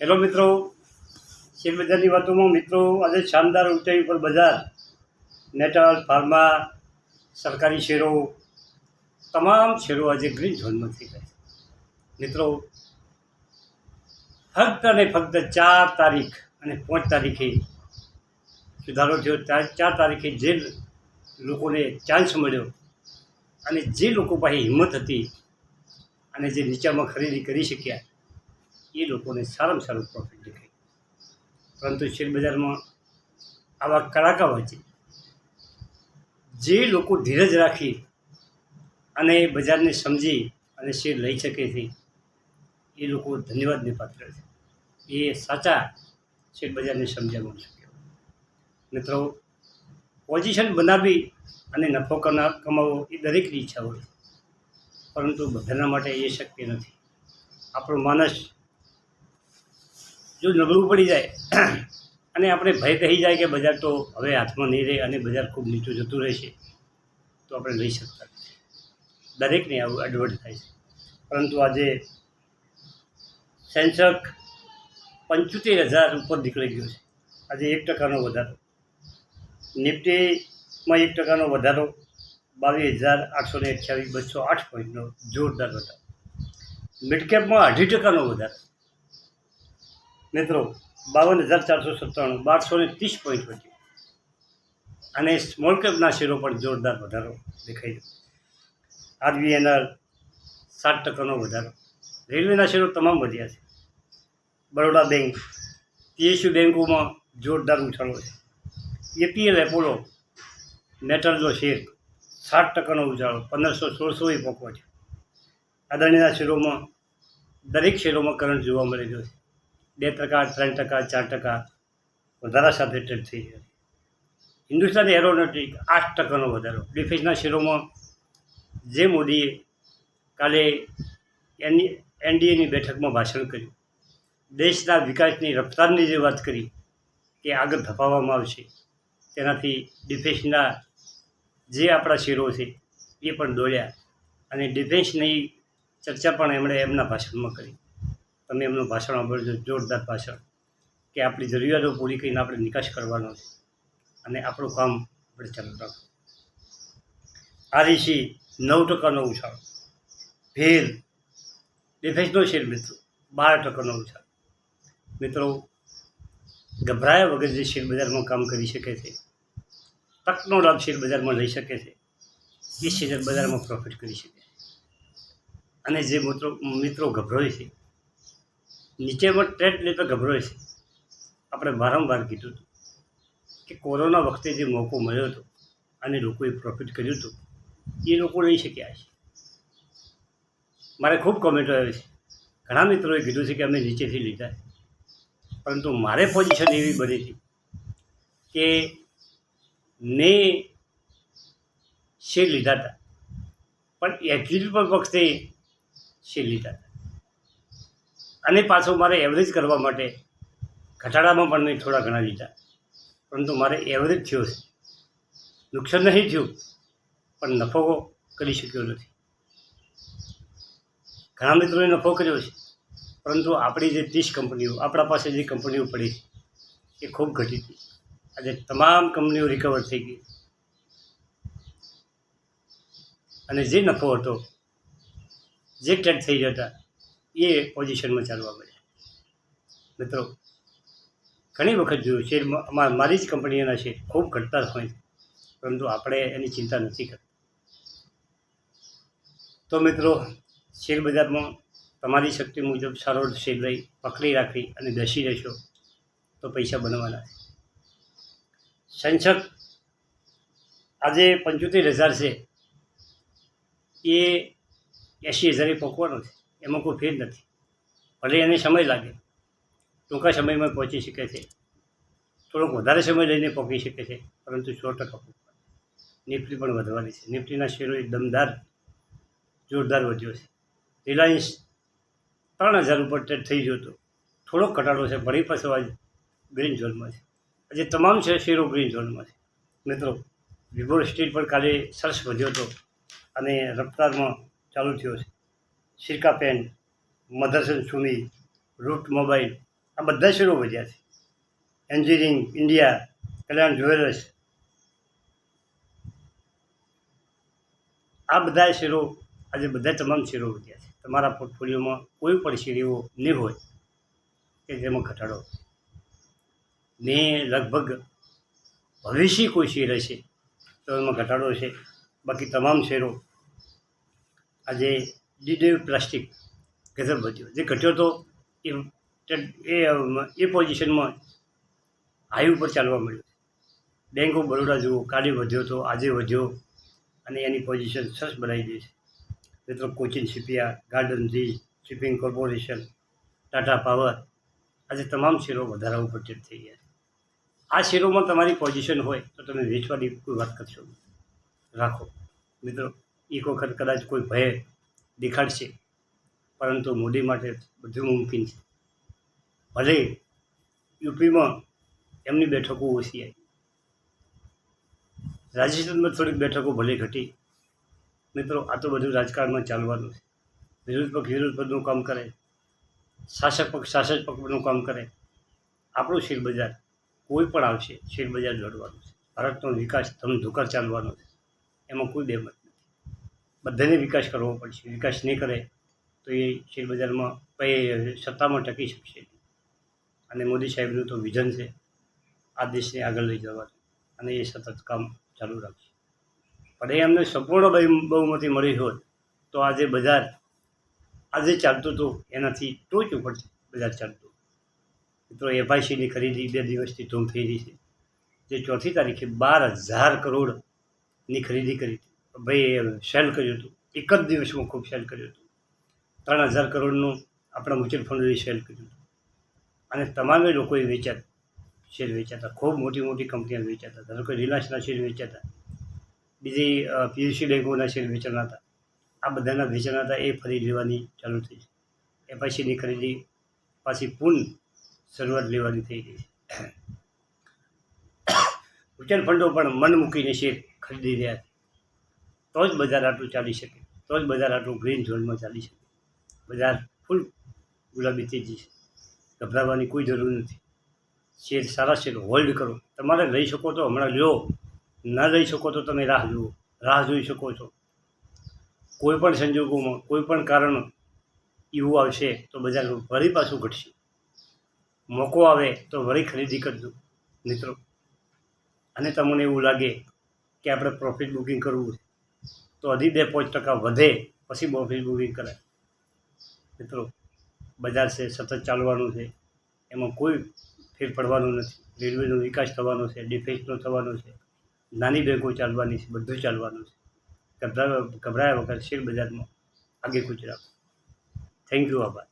Hello મિત્રો, share બજારની વાતોમાં મિત્રો આજે શાનદાર ઊંચાઈ ઉપર બજાર મેટલ, ફાર્મા, સરકારી શેરો તમામ શેરો આજે ગ્રીન ઝોનમાં થઈ ગયા છે. મિત્રો ફક્ત અને ફક્ત 4 તારીખ અને 5 તારીખે સુધારો થયો. 4 તારીખે જે લોકોને ચાન્સ મળ્યો અને જે લોકો પાસે હિંમત હતી અને જે નીચામાં ખરીદી કરી શક્યા એ લોકોને સારામાં સારું પ્રોફિટ દેખાય. પરંતુ શેર બજારમાં આવા કડાકા વચ્ચે જે લોકો ધીરજ રાખી અને બજારને સમજી અને શેર લઈ શકે છે એ લોકો ધન્યવાદને પાત્ર છે. એ સાચા શેર બજારને સમજ્યા મળી શક્યો. મિત્રો, પોઝિશન બનાવી અને નફો કમાવો એ દરેકની ઈચ્છા હોય, પરંતુ બધાના માટે એ શક્ય નથી. આપણો માણસ જો નબળું પડી જાય અને આપણે ભય કહી જાય કે બજાર તો હવે હાથમાં નહીં રહે અને બજાર ખૂબ નીચું જતું રહેશે, તો આપણે લઈ શકતા નથી. દરેકને આવું અડવડ થાય છે. પરંતુ આજે સેન્સેક્સ 75,000 ઉપર નીકળી ગયો છે. આજે 1% વધારો, નિફ્ટીમાં 1% વધારો, 22,828 208 પોઈન્ટનો જોરદાર વધારો, મિડકેપમાં 2.5% વધારો. મિત્રો 52,497 1230 પોઈન્ટ વધ્યો. અને સ્મોલ કેપના શેરો પણ જોરદાર વધારો દેખાઈ રહ્યો. આરબીએનએલ 7% વધારો. રેલવેના શેરો તમામ વધ્યા છે. બરોડા બેંક, પીએસયુ બેંકોમાં જોરદાર ઉછાળો છે. એપીએલ એપોલો મેટલનો શેર 7%નો ઉછાળો, 1500-1600 પહોંચવા છે. અદાણીના શેરોમાં દરેક શેરોમાં કરંટ જોવા મળી રહ્યો છે. 2%, 3%, 4% વધારા સાથે ટ્રેડ થઈ રહ્યા છે. હિન્દુસ્તાન એરોનોટિક 8%નો વધારો. ડિફેન્સના શેરોમાં જે મોદીએ કાલે એનડીએની બેઠકમાં ભાષણ કર્યું, દેશના વિકાસની રફતારની જે વાત કરી કે આગળ ધપાવવામાં આવશે, તેનાથી ડિફેન્સના જે આપણા શેરો છે એ પણ દોડ્યા અને ડિફેન્સની ચર્ચા પણ એમણે એમના ભાષણમાં કરી. તમે એમનું ભાષણ સાંભળજો, જોરદાર ભાષણ, કે આપણી જરૂરિયાતો પૂરી કરીને આપણે નિકાસ કરવાનો છે અને આપણું કામ આપણે ચાલુ રાખવું. આરઈસી 9%નો ઉછાળો. ભેલ ડિફેન્સનો શેર મિત્રો 12%નો ઉછાળો. મિત્રો, ગભરાયા વગર જે શેર બજારમાં કામ કરી શકે છે, તકનો લાભ શેર બજારમાં લઈ શકે છે, એ શેર બજારમાં પ્રોફિટ કરી શકે છે. અને જે મિત્રો ગભરાય છે, નીચેમાં ટ્રેડ લેતા ગભરાય છે, આપણે વારંવાર કીધું હતું કે કોરોના વખતે જે મોકો મળ્યો હતો અને લોકોએ પ્રોફિટ કર્યું હતું, એ લોકો લઈ શક્યા છે. મારે ખૂબ કોમેન્ટો આવી છે. ઘણા મિત્રોએ કીધું છે કે અમે નીચેથી લીધા, પરંતુ મારે પોઝિશન એવી બની હતી કે મેં શેર લીધા હતા, પણ એક્ઝિટ પર વખતે શેર લીધા હતા. અને પાછો મારે એવરેજ કરવા માટે ઘટાડામાં પણ મેં થોડા ઘણા લીધા, પરંતુ મારે એવરેજ થયો છે. નુકસાન નહીં થયું, પણ નફો કરી શક્યો નથી. ઘણા મિત્રોએ નફો કર્યો છે, પરંતુ આપણી જે 30 કંપનીઓ, આપણા પાસે જે કંપનીઓ પડી છે એ ખૂબ ઘટી હતી. આજે તમામ કંપનીઓ રિકવર થઈ ગઈ અને જે નફો હતો, જે ટ્રેડ થઈ જતા, એ પોઝિશનમાં ચાલવા મળ્યા. મિત્રો, ઘણી વખત જોયું શેર, મારી જ કંપનીઓના શેર ખૂબ ઘટતા હોય છે, પરંતુ આપણે એની ચિંતા નથી કરતા. તો મિત્રો, શેર બજારમાં તમારી શક્તિ મુજબ સારો શેર લઈ પકડી રાખી અને બેસી રહેશો તો પૈસા બનવાના છે. સેન્સેક્સ આજે 75,000 છે, એ 80,000 પહોંચવાનો છે. એમાં કોઈ ફેર નથી. ભલે એને સમય લાગે, ટૂંકા સમયમાં પહોંચી શકે છે, થોડોક વધારે સમય લઈને પહોંચી શકે છે, પરંતુ 100% પહોંચવા. નિફ્ટી પણ વધવાની છે. નિફ્ટીના શેરો દમદાર જોરદાર વધ્યો છે. રિલાયન્સ 3,000 ઉપર ટ્રેડ થઈ ગયો હતો, થોડોક ઘટાડો છે, ફરી પાછો આજે ગ્રીન ઝોનમાં છે. આજે તમામ શેરો ગ્રીન ઝોનમાં છે. મિત્રો, વિભો સ્ટીલ પર કાલે સરસ વધ્યો હતો અને રફતારમાં ચાલુ થયો છે. સિરકા પેન્ટ, મધરસન સુમી, રૂટ મોબાઈલ, આ બધા શેરો વધ્યા છે. એન્જિનિયરિંગ ઇન્ડિયા, કલ્યાણ જ્વેલર્સ, આ બધા શેરો આજે બધા તમામ શેરો વધ્યા છે. તમારા પોર્ટફોલિયોમાં કોઈ પણ શેર એવો નહીં હોય કે જેમાં ઘટાડો. ને લગભગ ભવિષ્ય કોઈ શેર હશે તો એમાં ઘટાડો છે. બાકી તમામ શેરો આજે ડીડેવ પ્લાસ્ટિક ગજબ વધ્યો. જે ઘટ્યો તો એ પોઝિશનમાં હાઈ ઉપર ચાલવા મળ્યો. બેંક ઓફ બરોડા જુઓ, કાલે વધ્યો તો આજે વધ્યો અને એની પોઝિશન સરસ બનાવી દે છે. મિત્રો Cochin Shipyard, Garden Reach, Shipping Corporation, Tata Power, આજે તમામ શેરો વધારા ઉપર ટ્રેડ થઈ ગયા છે. આ શેરોમાં તમારી પોઝિશન હોય તો તમે વેચવાની કોઈ વાત કરશો રાખો. મિત્રો એક વખત કદાચ કોઈ ભય દેખાડશે, પરંતુ મોદી માટે બધું મુમકિન છે. ભલે યુપીમાં એમની બેઠકો ઓછી આવી, રાજસ્થાનમાં થોડીક બેઠકો ભલે ઘટી. મિત્રો આ તો બધું રાજકારણમાં ચાલવાનું છે. વિરોધ પક્ષનું કામ કરે, શાસક પક્ષનું કામ કરે. આપણું શેર બજાર કોઈ પણ આવશે, શેર બજાર લડવાનું છે. ભારતનો વિકાસ ધમધોકાર ચાલવાનો છે, એમાં કોઈ બેમત નથી. બધાને વિકાસ કરવો પડશે. વિકાસ નહીં કરે તો એ શેર બજારમાં સત્તામાં ટકી શકશે નહીં. અને મોદી સાહેબનું તો વિઝન છે આ દેશને આગળ લઈ જવાનું, અને એ સતત કામ ચાલુ રાખશે. પણ એ અમને સંપૂર્ણ બહુમતી મળી હોત તો આજે બજાર આજે ચાલતું હતું એનાથી ટોચ ઉપર બજાર ચાલતું. મિત્રો એફઆઈસીની ખરીદી 2 દિવસથી ધૂમ થઈ રહી છે. જે 4મી તારીખે 12,000 કરોડની ખરીદી કરી હતી. ભાઈ સેલ કર્યું હતું, એક જ દિવસમાં ખૂબ સેલ કર્યું હતું. 3,000 કરોડનું આપણા મ્યુચ્યુઅલ ફંડોએ સેલ કર્યું હતું. અને તમામે લોકોએ શેર વેચાતા. ખૂબ મોટી મોટી કંપનીઓ વેચાતા. ધારો કે રિલાયન્સના શેર વેચાતા, બીજી પીયુસી બેંકોના શેર વેચાણા હતા. આ બધાના વેચાણ હતા એ ફરી લેવાની ચાલુ થઈ છે. એફઆઈસીની ખરીદી પાછી શરૂઆત લેવાની થઈ ગઈ છે. મ્યુચ્યુઅલ ફંડો પણ મન મૂકીને શેર ખરીદી રહ્યા છે. તો જ બજાર આટલું ચાલી શકે, તો જ બજાર આટલું ગ્રીન ઝોનમાં ચાલી શકે. બજાર ફૂલ ગુલાબી તેજી છે. ગભરાવાની કોઈ જરૂર નથી. શેર સારા શેર હોલ્ડ કરો. તમારે લઈ શકો તો હમણાં લો, ના લઈ શકો તો તમે રાહ જુઓ. રાહ જોઈ શકો છો. કોઈ પણ સંજોગોમાં કોઈ પણ કારણ એવું આવશે તો બજાર વળી પાછું ઘટશે. મોકો આવે તો વળી ખરીદી કરજો મિત્રો. અને તમને એવું લાગે કે આપણે પ્રોફિટ બુકિંગ કરવું છે તો હજી 2-5% વધે પછી પ્રોફિટ બુકિંગ કરાય. મિત્રો બજાર છે સતત ચાલવાનું છે, એમાં કોઈ ફેર પડવાનું નથી. રેલવેનો વિકાસ થવાનો છે, ડિફેન્સનો થવાનો છે, નાની બેંકો ચાલવાની છે, બધું ચાલવાનું છે. ગભરાયા વગર શેર બજારમાં આગે કૂચ રાખો. Thank you. આભાર.